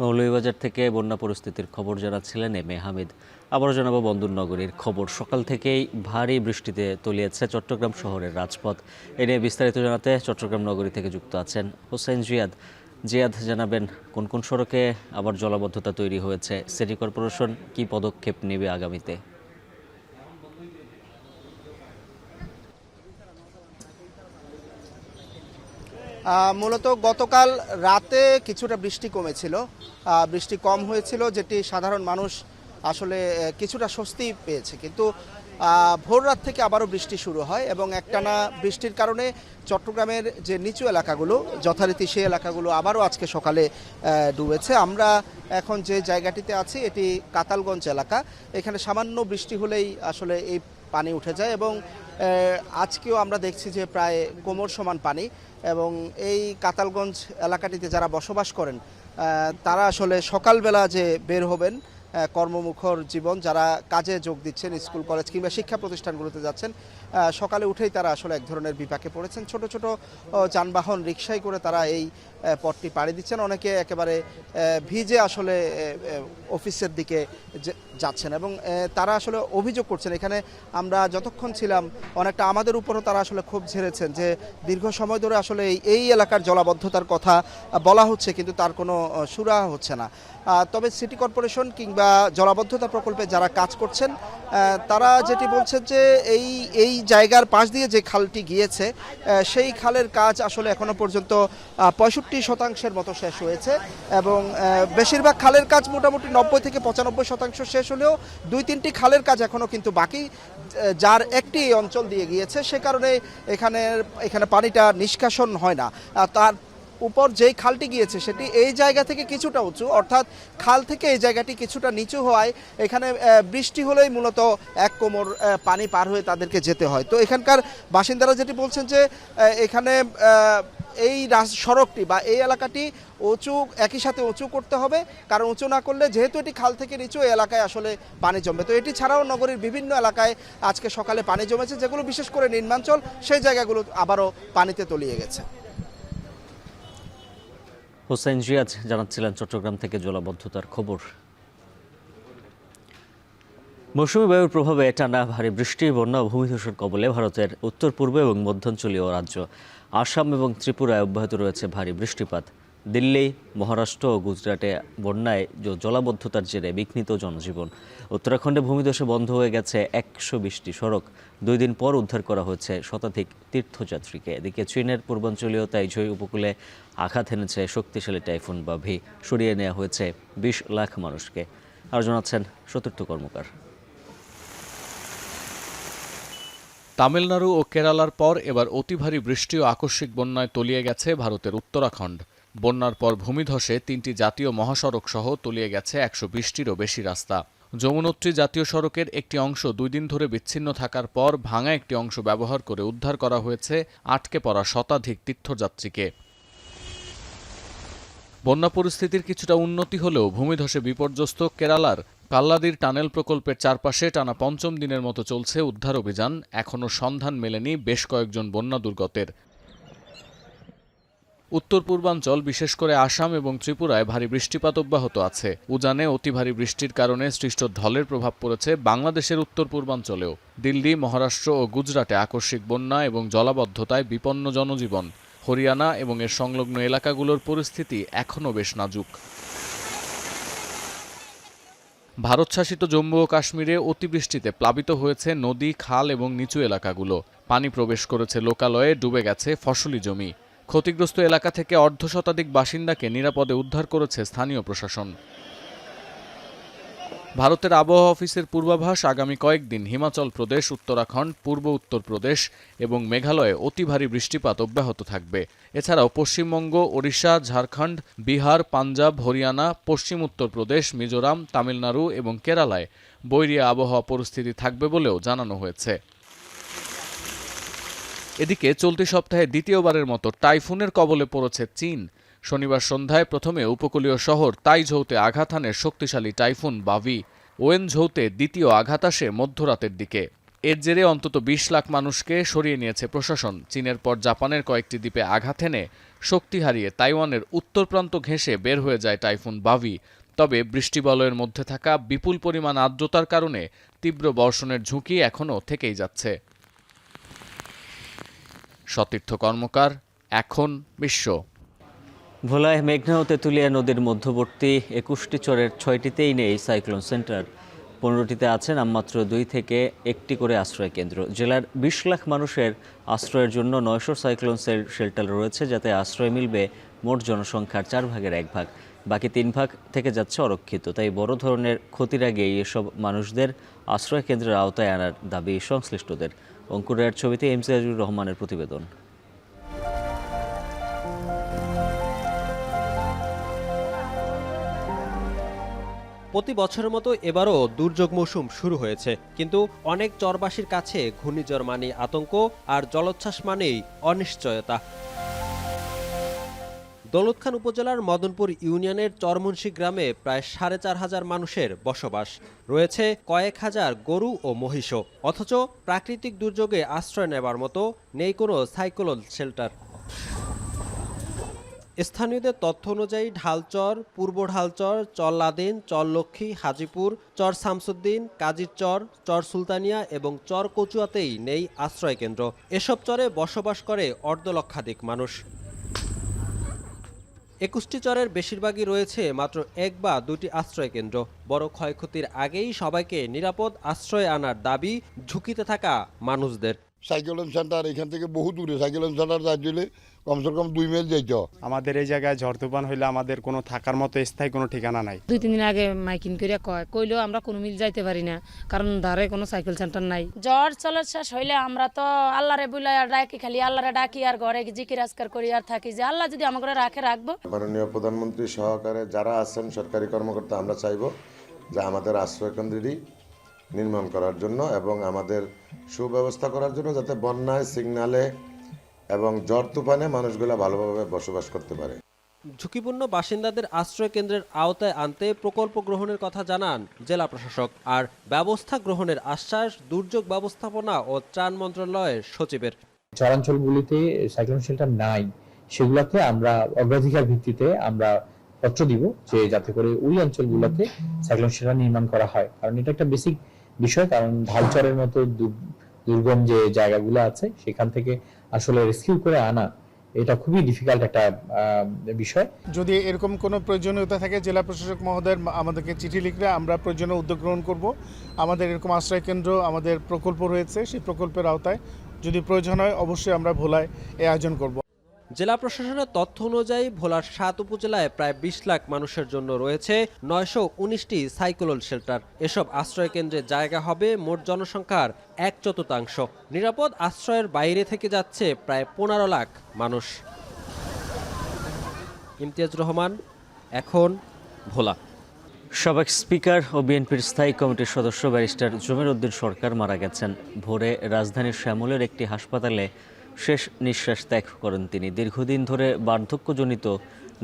মৌলভীবাজার থেকে বন্যা পরিস্থিতির খবর জানাচ্ছিলেন এম এ হামিদ। আবারও জানাবো বন্দরনগরীর খবর। সকাল থেকেই ভারী বৃষ্টিতে তলিয়েছে চট্টগ্রাম শহরের রাজপথ। এ নিয়ে বিস্তারিত জানাতে চট্টগ্রাম নগরী থেকে যুক্ত আছেন হোসেন জিয়াদ, জানাবেন কোন কোন সড়কে আবার জলাবদ্ধতা তৈরি হয়েছে, সিটি কর্পোরেশন কি পদক্ষেপ নেবে আগামীতে? মূলত গতকাল রাতে কিছুটা বৃষ্টি কমেছিল, বৃষ্টি কম হয়েছিল, যেটি সাধারণ মানুষ আসলে কিছুটা স্বস্তি পেয়েছে। কিন্তু ভোর রাত থেকে আবারও বৃষ্টি শুরু হয় এবং একটানা বৃষ্টির কারণে চট্টগ্রামের যে নিচু এলাকাগুলো যথারীতি সেই এলাকাগুলো আবারও আজকে সকালে ডুবেছে। আমরা এখন যে জায়গাটিতে আছি এটি কাতালগঞ্জ এলাকা। এখানে সামান্য বৃষ্টি হলেই আসলে এই পানি উঠে যায় এবং আজকেও আমরা দেখছি যে প্রায় কোমর সমান পানি। এবং এই কাতালগঞ্জ এলাকাটিতে যারা বসবাস করেন তারা আসলে সকালবেলা যে বের হবেন, কর্মমুখর জীবন, যারা কাজে যোগ দিচ্ছেন, স্কুল কলেজ কিংবা শিক্ষা প্রতিষ্ঠানগুলোতে যাচ্ছেন, সকালে উঠেই তারা আসলে এক ধরনের বিপাকে পড়েছেন। ছোট ছোট যানবাহন রিকশায় করে তারা এই পথটি পাড়ি দিচ্ছেন, অনেকে একেবারে ভিজে আসলে অফিসের দিকে যাচ্ছেন এবং তারা আসলে অভিযোগ করছেন। এখানে আমরা যতক্ষণ ছিলাম অনেকটা আমাদের উপরও তারা আসলে ক্ষোভ ঝেড়েছেন যে দীর্ঘ সময় ধরে আসলে এই এলাকার জলাবদ্ধতার কথা বলা হচ্ছে কিন্তু তার কোনো সুরাহা হচ্ছে না। তবে সিটি কর্পোরেশন কিংবা জলাবদ্ধতা প্রকল্পে যারা কাজ করছেন তারা যেটি বলছেন যে এই জায়গার পাশ দিয়ে যে খালটি গিয়েছে সেই খালের কাজ আসলে এখনো পর্যন্ত 65% মতো শেষ হয়েছে এবং বেশিরভাগ খালের কাজ মোটামুটি 90 থেকে 95% শেষ হলেও 2-3টি খালের কাজ এখনো কিন্তু বাকি, যার একটি অঞ্চল দিয়ে গিয়েছে সে কারণে এখানে পানিটা নিষ্কাশন হয় না। তার উপর যেই খালটি গিয়েছে সেটি এই জায়গা থেকে কিছুটা উঁচু, অর্থাৎ খাল থেকে এই জায়গাটি কিছুটা নিচু হওয়ায় এখানে বৃষ্টি হলেই মূলত এক কোমর পানি পার হয়ে তাদেরকে যেতে হয়। তো এখানকার বাসিন্দারা যেটি বলছেন যে এখানে এই সড়কটি বা এই এলাকাটি একই সাথে উঁচু করতে হবে, কারণ উঁচু না করলে যেহেতু এটি খাল থেকে নিচু এই এলাকায় আসলে পানি জমবে। তো এটি ছাড়াও নগরীর বিভিন্ন এলাকায় আজকে সকালে পানি জমেছে, যেগুলো বিশেষ করে নিম্নাঞ্চল সেই জায়গাগুলো আবারও পানিতে তলিয়ে গেছে। হোসেন জিয়াদ জানাচ্ছিলেন চট্টগ্রাম থেকে জলাবদ্ধতার খবর। মৌসুমী বায়ুর প্রভাবে টানা ভারী বৃষ্টি, বন্যা ও ভূমিধসের কবলে ভারতের উত্তর পূর্ব এবং মধ্যাঞ্চলীয় রাজ্য আসাম এবং ত্রিপুরায় অব্যাহত রয়েছে ভারী বৃষ্টিপাত। দিল্লি, মহারাষ্ট্র ও গুজরাটে বন্যায় জলাবদ্ধতার জেরে বিঘ্নিত জনজীবন। উত্তরাখণ্ডে ভূমিধসে বন্ধ হয়ে গেছে 120টি সড়ক। 2 দিন পর উদ্ধার করা হয়েছে শতাধিক তীর্থযাত্রীকে। এদিকে চীনের পূর্বাঞ্চলীয় তাইঝই উপকূলে আঘাত এনেছে শক্তিশালী টাইফুন বাভি। সরিয়ে নেওয়া হয়েছে 20 লাখ মানুষকে। আর জানাচ্ছেন সতীর্থ কর্মকার। তামিলনাড়ু ও কেরালার পর এবার অতি ভারী বৃষ্টি ও আকস্মিক বন্যায় তলিয়ে গেছে ভারতের উত্তরাখণ্ড। বন্যার পর ভূমিধসে 3টি জাতীয় মহাসড়ক সহ তলিয়ে গেছে 120টিরও বেশি রাস্তা। যমুনোত্রী জাতীয় সড়কের একটি অংশ 2 দিন ধরে বিচ্ছিন্ন থাকার পর ভাঙা একটি অংশ ব্যবহার করে উদ্ধার করা হয়েছে আটকে পড়া শতাধিক তীর্থযাত্রীকে। বন্যা পরিস্থিতির কিছুটা উন্নতি হলেও ভূমিধসে বিপর্যস্ত কেরালার পাল্লাদির টানেল প্রকল্পের চারপাশে টানা 5ম দিনের মতো চলছে উদ্ধার অভিযান। এখনও সন্ধান মেলেনি বেশ কয়েকজন বন্যা দুর্গতের। উত্তর পূর্বাঞ্চল বিশেষ করে আসাম এবং ত্রিপুরায় ভারী বৃষ্টিপাত অব্যাহত আছে। উজানে অতি ভারী বৃষ্টির কারণে সৃষ্ট ঢলের প্রভাব পড়েছে বাংলাদেশের উত্তর পূর্বাঞ্চলেও। দিল্লি, মহারাষ্ট্র ও গুজরাটে আকস্মিক বন্যা এবং জলাবদ্ধতায় বিপন্ন জনজীবন। হরিয়ানা এবং এর সংলগ্ন এলাকাগুলোর পরিস্থিতি এখনও বেশ নাজুক। ভারত শাসিত জম্মু ও কাশ্মীরে অতিবৃষ্টিতে প্লাবিত হয়েছে নদী, খাল এবং নিচু এলাকাগুলো। পানি প্রবেশ করেছে লোকালয়ে, ডুবে গেছে ফসলি জমি। ক্ষতিগ্রস্ত এলাকা থেকে অর্ধশতাধিক বাসিন্দাকে নিরাপদে উদ্ধার করেছে স্থানীয় প্রশাসন। ভারতের আবহাওয়া অফিসের পূর্বাভাস, আগামী কয়েকদিন হিমাচল প্রদেশ, উত্তরাখণ্ড, পূর্ব উত্তরপ্রদেশ এবং মেঘালয়ে অতি ভারী বৃষ্টিপাত অব্যাহত থাকবে। এছাড়াও পশ্চিমবঙ্গ, ওড়িশা, ঝাড়খণ্ড, বিহার, পাঞ্জাব, হরিয়ানা, পশ্চিম উত্তরপ্রদেশ, মিজোরাম, তামিলনাড়ু এবং কেরালায় বৈরী আবহাওয়া পরিস্থিতি থাকবে বলেও জানানো হয়েছে। এদিকে চলতি সপ্তাহে দ্বিতীয়বারের মতো টাইফুনের কবলে পড়েছে চীন। শনিবার সন্ধ্যায় প্রথমে উপকূলীয় শহর তাইঝৌতে আঘাত হানে শক্তিশালী টাইফুন বাভি। ওয়েনঝৌতে দ্বিতীয় আঘাত আসে মধ্যরাতের দিকে। এর জেরে অন্তত 20 লাখ মানুষকে সরিয়ে নিয়েছে প্রশাসন। চীনের পর জাপানের কয়েকটি দ্বীপে আঘাত এনে শক্তি হারিয়ে তাইওয়ানের উত্তর প্রান্ত ঘেঁষে বের হয়ে যায় টাইফুন বাভি। তবে বৃষ্টিবলয়ের মধ্যে থাকা বিপুল পরিমাণ আর্দ্রতার কারণে তীব্র বর্ষণের ঝুঁকি এখনও থেকেই যাচ্ছে। সতীর্থ কর্মকার, এখন বিশ্ব। ভোলায় মেঘনা ও তেঁতুলিয়া নদীর মধ্যবর্তী 21টি চরের 6টিতেই নেই সাইক্লোন সেন্টার। 15টিতে আছে নামমাত্র 2 থেকে 1টি করে আশ্রয় কেন্দ্র। জেলার 20 লাখ মানুষের আশ্রয়ের জন্য 900 সাইক্লোন শেল্টার রয়েছে, যাতে আশ্রয় মিলবে মোট জনসংখ্যার 4 ভাগের 1 ভাগ। বাকি 3 ভাগ থেকে যাচ্ছে অরক্ষিত। তাই বড় ধরনের ক্ষতির আগেই এসব মানুষদের আশ্রয় কেন্দ্রের আওতায় আনার দাবি সংশ্লিষ্টদের। অঙ্কুরের ছবিতে ইমতিয়াজুর রহমানের প্রতিবেদন। প্রতি বছরের মতো এবারও দুর্যোগ মৌসুম শুরু হয়েছে, কিন্তু অনেক চরবাসীর কাছে ঘূর্ণিঝড় মানেই আতঙ্ক আর জলোচ্ছ্বাস মানেই অনিশ্চয়তা। দৌলতখান উপজেলার মদনপুর ইউনিয়নের চরমুন্সি গ্রামে প্রায় ৪,৫০০ মানুষের বসবাস। রয়েছে কয়েক হাজার গরু ও মহিষও। অথচ প্রাকৃতিক দুর্যোগে আশ্রয় নেবার মতো নেই কোনো সাইক্লোন শেল্টার। স্থানীয়দের তথ্য অনুযায়ী ঢালচর, পূর্ব ঢালচর, চর লাদেন, চর লক্ষ্মী, হাজিপুর, চর শামসুদ্দিন, কাজীর চর, চর সুলতানিয়া এবং চর কচুয়াতেই নেই আশ্রয় কেন্দ্র। এসব চরে বসবাস করে অর্ধলক্ষাধিক মানুষ। ২১টি চরের বেশিরভাগই রয়েছে মাত্র ১ বা ২টি আশ্রয় কেন্দ্র। বড় ক্ষয়ক্ষতির আগেই সবাইকে নিরাপদ আশ্রয় আনার দাবি ঝুঁকিতে থাকা মানুষদের। সাইক্লোন সেন্টার এখান থেকে বহু দূরে, সাইক্লোন সেন্টার যাইলে কমসে কম 2 মাইল যাইতে। আমাদের এই জায়গায় ঝড় তুফান হইলে আমাদের কোনো থাকার মতো স্থায়ী কোনো ঠিকানা নাই। 2-3 দিন আগে মাইকিং করে কইলেও আমরা কোনো মিল যাইতে পারি না, কারণ ধারে কোনো সাইকেল সেন্টার নাই। জ্বর চলে শেষ হইলে আমরা তো আল্লাহরে বুলাই আর ডাকি, খালি আল্লাহরে ডাকি আর ঘরে জিকির আজকার করি আর থাকি যে আল্লাহ যদি আমাকে রাখবো। মাননীয় প্রধানমন্ত্রী সহকারে যারা আছেন সরকারি কর্মকর্তা, আমরা চাইব যে আমাদের আশ্রয় কেন্দ্রটি নির্মাণ করার জন্য এবং আমাদের সুব্যবস্থা করার জন্য, যাতে বন্যায়, সিগনালে এবং ঝড় তুফানে মানুষগুলা ভালোভাবে বসবাস করতে পারে। ঝুঁকিপূর্ণ বাসিন্দাদের আশ্রয় কেন্দ্রের আওতায় আনতে প্রকল্প গ্রহণের কথা জানান জেলা প্রশাসক। আর ব্যবস্থা গ্রহণের আশ্বাস দুর্যোগ ব্যবস্থাপনা ও ত্রাণ মন্ত্রণালয়ের সচিবের। চরাঞ্চলগুলিতে সাইক্লোন শেল্টার নাই, সেগুলোতে আমরা অগ্রাধিকার ভিত্তিতে আমরা পত্র দিব যে যাতে করে ওই অঞ্চলগুলোতে সাইক্লোন শেল্টার নির্মাণ করা হয়। কারণ এটা একটা বেসিক বিষয়, কারণ ঢালচরের মতো দুর্গম যে জায়গাগুলো আছে সেখান থেকে আসলে রেস্কিউ করে আনা এটা খুবই ডিফিকাল্ট একটা বিষয়। যদি এরকম কোনো প্রয়োজনীয়তা থাকে জেলা প্রশাসক মহোদয় আমাদেরকে চিঠি লিখলে আমরা প্রয়োজনীয় উদ্যোগ গ্রহণ করব। আমাদের এরকম আশ্রয় কেন্দ্র, আমাদের প্রকল্প রয়েছে, সেই প্রকল্পের আওতায় যদি প্রয়োজন হয় অবশ্যই আমরা ভোলায় এই আয়োজন করব। জেলা প্রশাসনের তথ্য অনুযায়ী ভোলার ৭ উপজেলায় প্রায় ২০ লাখ মানুষের জন্য রয়েছে ৯১৯টি সাইক্লোন শেল্টার। এসব আশ্রয় কেন্দ্রে জায়গা হবে মোট জনসংখ্যার ১/৪। নিরাপদ আশ্রয়ের বাইরে থেকে যাচ্ছে প্রায় ১৫ লাখ মানুষ। ইমতিয়াজ রহমান, এখন ভোলা। সাবেক স্পিকার ও বিএনপির স্থায়ী কমিটির সদস্য ব্যারিস্টার জমির উদ্দিন সরকার মারা গেছেন। ভোরে রাজধানীর শ্যামলের একটি হাসপাতালে শেষ নিঃশ্বাস ত্যাগ করেন তিনি। দীর্ঘদিন ধরে বার্ধক্যজনিত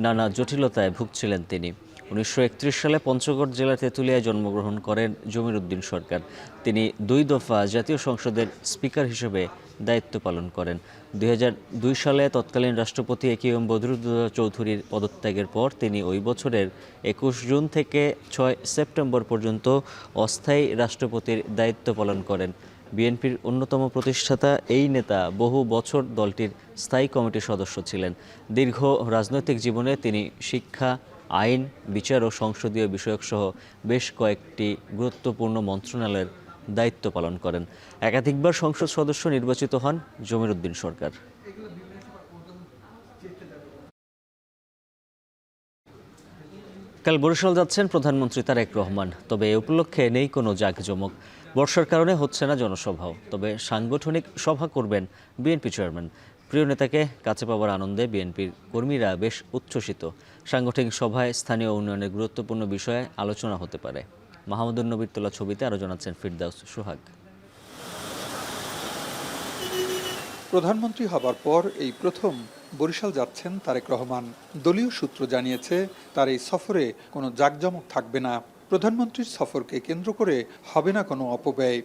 নানা জটিলতায় ভুগছিলেন তিনি। 1931 সালে পঞ্চগড় জেলার তেঁতুলিয়ায় জন্মগ্রহণ করেন জমির উদ্দিন সরকার। তিনি 2 দফা জাতীয় সংসদের স্পিকার হিসেবে দায়িত্ব পালন করেন। 2002 সালে তৎকালীন রাষ্ট্রপতি এ.কে.এম বদরুদ্দোজা চৌধুরীর পদত্যাগের পর তিনি ওই বছরের 21 জুন থেকে 6 সেপ্টেম্বর পর্যন্ত অস্থায়ী রাষ্ট্রপতির দায়িত্ব পালন করেন। বিএনপির অন্যতম প্রতিষ্ঠাতা এই নেতা বহু বছর দলটির স্থায়ী কমিটির সদস্য ছিলেন। দীর্ঘ রাজনৈতিক জীবনে তিনি শিক্ষা, আইন, বিচার ও সংসদীয় বিষয়ক সহ বেশ কয়েকটি গুরুত্বপূর্ণ মন্ত্রণালয়ের দায়িত্ব পালন করেন। একাধিকবার সংসদ সদস্য নির্বাচিত হন জমির উদ্দিন সরকার। কাল বরিশাল যাচ্ছেন প্রধানমন্ত্রী তারেক রহমান। তবে এ উপলক্ষে নেই কোনো জাঁকজমক। বর্ষার কারণে হচ্ছে না জনসভাও। তবে সাংগঠনিক সভা করবেন বিএনপি চেয়ারম্যান। প্রিয় নেতাকে কাছে পাওয়ার আনন্দে বিএনপির কর্মীরা বেশ উচ্ছ্বসিত। সাংগঠনিক সভায় স্থানীয় উন্নয়নের গুরুত্বপূর্ণ বিষয়ে আলোচনা হতে পারে। মাহমুদুর নবীর তোলা ছবিতে আরও জানাচ্ছেন ফিরদাউস সোহাগ। প্রধানমন্ত্রী হবার পর এই প্রথম বরিশাল যাচ্ছেন তারেক রহমান। দলীয় সূত্র জানিয়েছে তার এই সফরে কোনো জাঁকজমক থাকবে না। প্রধানমন্ত্রীর সফরকে কেন্দ্র করে হবে না কোনো অপব্যয়,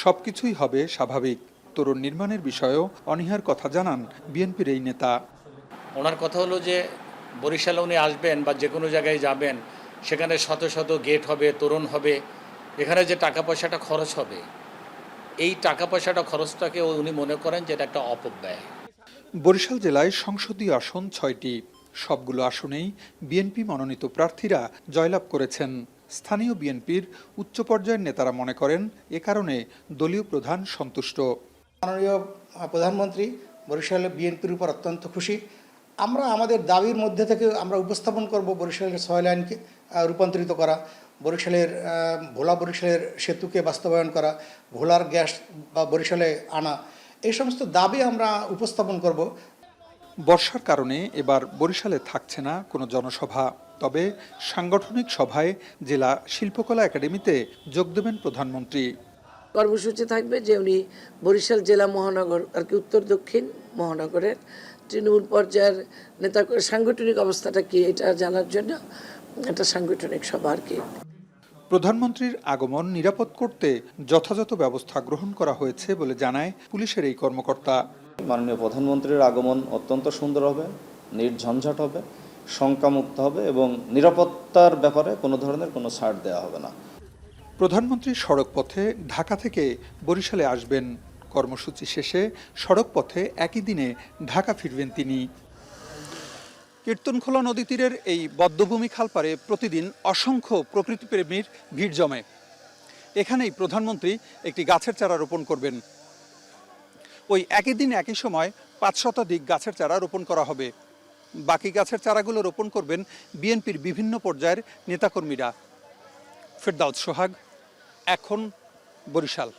সবকিছুই হবে স্বাভাবিক। তরুণ নির্মাণের বিষয়েও অনীহার কথা জানান বিএনপির এই নেতা। ওনার কথা হলো যে বরিশালে উনি আসবেন বা যে কোনো জায়গায় যাবেন, সেখানে শত শত গেট হবে, তোরণ হবে, এখানে যে টাকা পয়সাটা খরচ হবে, এই টাকা পয়সাটা খরচটাকে উনি মনে করেন যে এটা একটা অপব্যয়। বরিশাল জেলায় সংসদীয় আসন 6টি। সবগুলো আসনেই বিএনপি মনোনীত প্রার্থীরা জয়লাভ করেছেন। স্থানীয় বিএনপির উচ্চ পর্যায়ের নেতারা মনে করেন এ কারণে দলীয় প্রধান সন্তুষ্ট। মাননীয় প্রধানমন্ত্রী বরিশাল বিএনপির উপর অত্যন্ত খুশি। আমরা আমাদের দাবির মধ্যে থেকে আমরা উপস্থাপন করব বরিশালের 6 লাইনকে রূপান্তরিত করা, ভোলা বরিশালের সেতুকে বাস্তবায়ন করা, ভোলার গ্যাস বা বরিশালে আনা, এই সমস্ত দাবি আমরা উপস্থাপন করব। বর্ষার কারণে এবার বরিশালে থাকছে না কোনো জনসভা। তবে সাংগঠনিক সভায় জেলা শিল্পকলা একাডেমিতে যোগ দেবেন প্রধানমন্ত্রী। কর্মসূচি থাকবে যে উনি বরিশাল জেলা মহানগর আর কি উত্তর দক্ষিণ মহানগরের তৃণমূল পর্যায়ের নেতা সাংগঠনিক অবস্থাটা কি এটা জানার জন্য একটা সাংগঠনিক সভা আর কি। প্রধানমন্ত্রীর আগমন নিরাপদ করতে যথাযথ ব্যবস্থা গ্রহণ করা হয়েছে বলে জানায় পুলিশের এই কর্মকর্তা। মাননীয় প্রধানমন্ত্রীর আগমন অত্যন্ত সুন্দর হবে, নির্ঝঞ্ঝাট হবে, শঙ্কামুক্ত হবে এবং নিরাপত্তার ব্যাপারে কোনো ধরনের কোনো ছাড় দেওয়া হবে না। প্রধানমন্ত্রী সড়ক পথে ঢাকা থেকে বরিশালে আসবেন। কর্মসূচি শেষে সড়ক পথে একই দিনে ঢাকা ফিরবেন তিনি। কীর্তনখোলা নদী তীরের এই বদ্ধভূমি খালপাড়ে প্রতিদিন অসংখ্য প্রকৃতিপ্রেমীর ভিড় জমে। এখানেই প্রধানমন্ত্রী একটি গাছের চারা রোপণ করবেন। ওই একই দিন একই সময় 5 শতাধিক গাছের চারা রোপণ করা হবে। বাকি গাছের চারাগুলো রোপণ করবেন বিএনপির বিভিন্ন পর্যায়ের নেতাকর্মীরা। ফেরদাউস সোহাগ, এখন বরিশাল।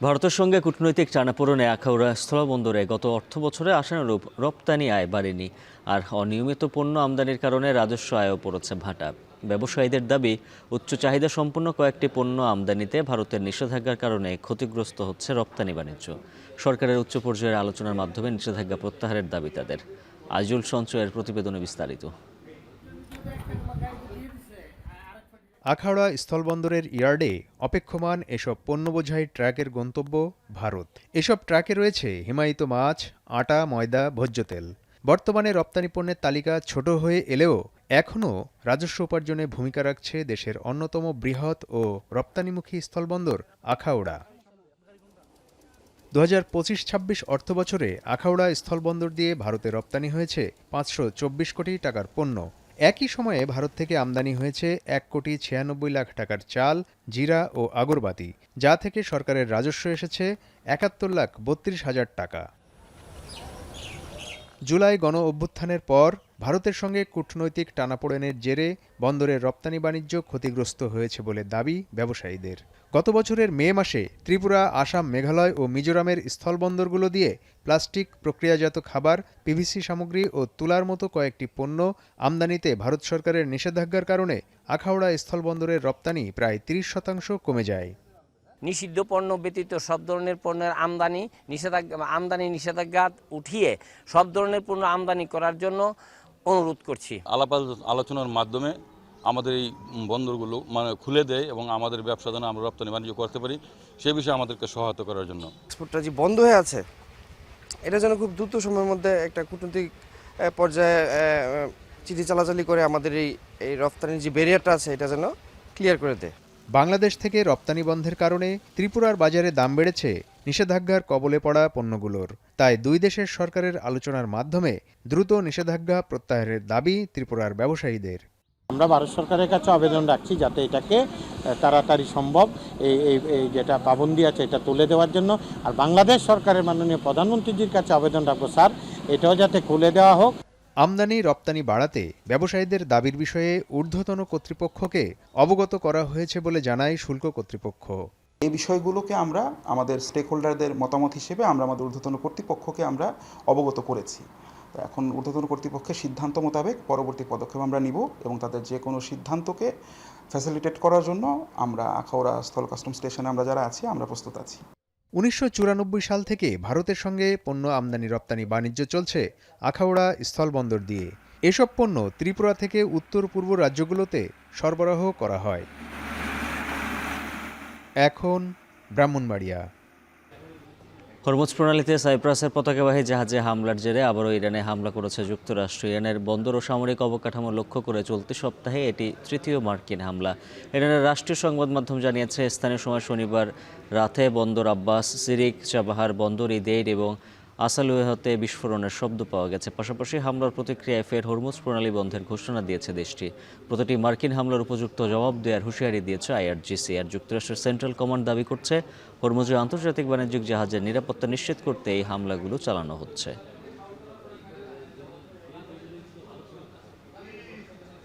ভারতের সঙ্গে কূটনৈতিক টানাপোড়েনে আখাউড়া স্থলবন্দরে গত অর্থবছরে আশানুরূপ রপ্তানি আয় বাড়েনি, আর অনিয়মিত পণ্য আমদানির কারণে রাজস্ব আয়ও পড়েছে ভাটা। ব্যবসায়ীদের দাবি, উচ্চ চাহিদা সম্পন্ন কয়েকটি পণ্য আমদানিতে ভারতের নিষেধাজ্ঞার কারণে ক্ষতিগ্রস্ত হচ্ছে রপ্তানি বাণিজ্য। সরকারের উচ্চ পর্যায়ের আলোচনার মাধ্যমে নিষেধাজ্ঞা প্রত্যাহারের দাবি তাদের। আইজুল সঞ্চয়ের প্রতিবেদনে বিস্তারিত। আখাউড়া স্থলবন্দরের ইয়ার্ডে অপেক্ষমান এসব পণ্যবোঝাই ট্রাকের গন্তব্য ভারত। এসব ট্রাকে রয়েছে হিমায়িত মাছ, আটা, ময়দা, ভোজ্য তেল। বর্তমানে রপ্তানি পণ্যের তালিকা ছোট হয়ে এলেও এখনও রাজস্ব উপার্জনে ভূমিকা রাখছে দেশের অন্যতম বৃহৎ ও রপ্তানিমুখী স্থলবন্দর আখাউড়া। 2025-26 অর্থবছরে আখাউড়া স্থলবন্দর দিয়ে ভারতে রপ্তানি হয়েছে 524 কোটি টাকার পণ্য। একই সময়ে ভারত থেকে আমদানি হয়েছে 1,96 লাখ টাকার চাল, জিরা ও আগরবাতি, যা থেকে সরকারের রাজস্ব এসেছে 71,32,000 টাকা। জুলাই গণ অভ্যুত্থানের পর ভারতের সঙ্গে কূটনৈতিক টানাপোড়েনের জেরে বন্দরের রপ্তানি বাণিজ্য ক্ষতিগ্রস্ত হয়েছে বলে দাবি ব্যবসায়ীদের। গত বছরের মে মাসে ত্রিপুরা, আসাম, মেঘালয় ও মিজোরামের স্থলবন্দরগুলো দিয়ে প্লাস্টিক, প্রক্রিয়াজাত খাবার, পিভিসি সামগ্রী ও তুলার মতো কয়েকটি পণ্য আমদানিতে ভারত সরকারের নিষেধাজ্ঞার কারণে আখাউড়া স্থলবন্দরের রপ্তানি প্রায় 30% কমে যায়। নিষিদ্ধ পণ্য ব্যতীত সব ধরনের পণ্যের আমদানি নিষেধাজ্ঞা উঠিয়ে সব ধরনের পণ্য আমদানি করার জন্য অনুরোধ করছি। আলাপ আলোচনার মাধ্যমে আমাদের এই বন্দরগুলো খুলে দেয় এবং আমাদের ব্যবসা যেন আমরা রপ্তানি বাণিজ্য করতে পারি, সে বিষয়ে আমাদেরকে সহায়তা করার জন্য। এক্সপোর্টটা যে বন্ধ হয়ে আছে, এটা যেন খুব দ্রুত সময়ের মধ্যে একটা কূটনৈতিক পর্যায়ে চিঠি চালাচালি করে আমাদের এই রপ্তানির যে ব্যারিয়ারটা আছে এটা যেন ক্লিয়ার করে দেয়। বাংলাদেশ থেকে রপ্তানি বন্ধের কারণে ত্রিপুরার বাজারে দাম বেড়েছে নিষেধাজ্ঞার কবলে পড়া পণ্যগুলোর। তাই দুই দেশের সরকারের আলোচনার মাধ্যমে দ্রুত নিষেধাজ্ঞা প্রত্যাহারের দাবি ত্রিপুরার ব্যবসায়ীদের। আমরা ভারত সরকারের কাছে আবেদন রাখছি যাতে এটাকে তাড়াতাড়ি সম্ভব এই যেটা পাবন্দি আছে এটা তুলে দেওয়ার জন্য। আর বাংলাদেশ সরকারের মাননীয় প্রধানমন্ত্রীজির কাছে আবেদন রাখবো, স্যার এটাও যাতে খুলে দেওয়া হোক। আমদানি রপ্তানি বাড়াতে ব্যবসায়ীদের দাবির বিষয়ে ঊর্ধ্বতন কর্তৃপক্ষকে অবগত করা হয়েছে বলে জানায় শুল্ক কর্তৃপক্ষ। এই বিষয়গুলোকে আমরা আমাদের স্টেক হোল্ডারদের মতামত হিসেবে আমরা আমাদের ঊর্ধ্বতন কর্তৃপক্ষকে আমরা অবগত করেছি। তো এখন ঊর্ধ্বতন কর্তৃপক্ষের সিদ্ধান্ত মোতাবেক পরবর্তী পদক্ষেপ আমরা নিব এবং তাদের যে কোনো সিদ্ধান্তকে ফ্যাসিলিটেট করার জন্য আমরা আখাউড়া স্থল কাস্টম স্টেশনে আমরা যারা আছি আমরা প্রস্তুত আছি। 1994 সাল থেকে ভারতের সঙ্গে পণ্য আমদানি রপ্তানি বাণিজ্য চলছে আখাউড়া স্থলবন্দর দিয়ে। এসব পণ্য ত্রিপুরা থেকে উত্তর পূর্ব রাজ্যগুলোতে সরবরাহ করা হয়। এখন ব্রাহ্মণবাড়িয়া। হরমুজ প্রণালীতে সাইপ্রাসের পতাকাবাহী জাহাজে হামলার জেরে আবারও ইরানে হামলা করেছে যুক্তরাষ্ট্র। ইরানের বন্দর ও সামরিক অবকাঠামো লক্ষ্য করে চলতি সপ্তাহে এটি তৃতীয় মার্কিন হামলা। ইরানের রাষ্ট্রীয় সংবাদ মাধ্যম জানিয়েছে, স্থানীয় সময় শনিবার রাতে বন্দর আব্বাস, সিরিক, চাবাহার, বন্দর ইদেইর এবং আসালুয়েহতে বিস্ফোরণের শব্দ পাওয়া গেছে। পাশাপাশি হামলার প্রতিক্রিয়ায় ফের হরমুজ প্রণালী বন্ধের ঘোষণা দিয়েছে দেশটি। প্রতিটি মার্কিন হামলার উপযুক্ত জবাব দেওয়ার হুঁশিয়ারি দিয়েছে আইআরজিসি। আর যুক্তরাষ্ট্রের সেন্ট্রাল কমান্ড দাবি করছে, হরমুজে আন্তর্জাতিক বাণিজ্যিক জাহাজের নিরাপত্তা নিশ্চিত করতে এই হামলাগুলো চালানো হচ্ছে।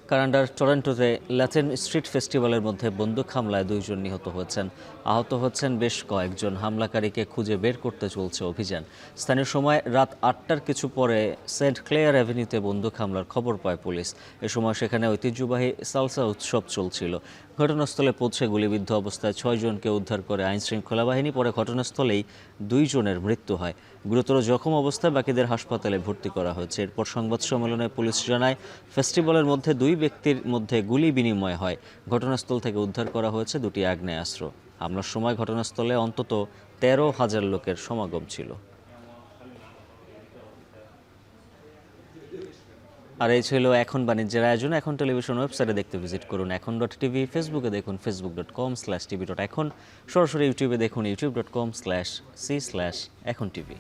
কানাডার টরন্টোতে ল্যাটিন স্ট্রিট ফেস্টিভ্যালের মধ্যে বন্দুক হামলায় 2 জন নিহত হয়েছেন। আহত হচ্ছেন বেশ কয়েকজন। হামলাকারীকে খুঁজে বের করতে চলছে অভিযান। স্থানীয় সময় রাত 8টার কিছু পরে সেন্ট ক্লেয়ার অ্যাভিনিউতে বন্দুক হামলার খবর পায় পুলিশ। এ সময় সেখানে ঐতিহ্যবাহী সালসা উৎসব চলছিল। ঘটনাস্থলে পৌঁছে গুলিবিদ্ধ অবস্থায় 6 জনকে উদ্ধার করে আইনশৃঙ্খলা বাহিনী। পরে ঘটনাস্থলেই 2 জনের মৃত্যু হয়। গুরুতর জখম অবস্থায় বাকিদের হাসপাতালে ভর্তি করা হয়েছে। এরপর সংবাদ সম্মেলনে পুলিশ জানায়, ফেস্টিভ্যালের মধ্যে 2 ব্যক্তির মধ্যে গুলি বিনিময় হয়। ঘটনাস্থল থেকে উদ্ধার করা হয়েছে 2টি আগ্নেয়াস্ত্র। হামলার সময় ঘটনাস্থলে অন্তত 13,000 লোকের সমাগম ছিল। আর এই ছিল এখন বাণিজ্যের আয়োজন। এখন টেলিভিশন ওয়েবসাইটে দেখতে ভিজিট করুন এখন.tv, ফেসবুকে দেখুন facebook.com/tv.এখন, সরাসরি ইউটিউবে দেখুন youtube.com/c/echontv।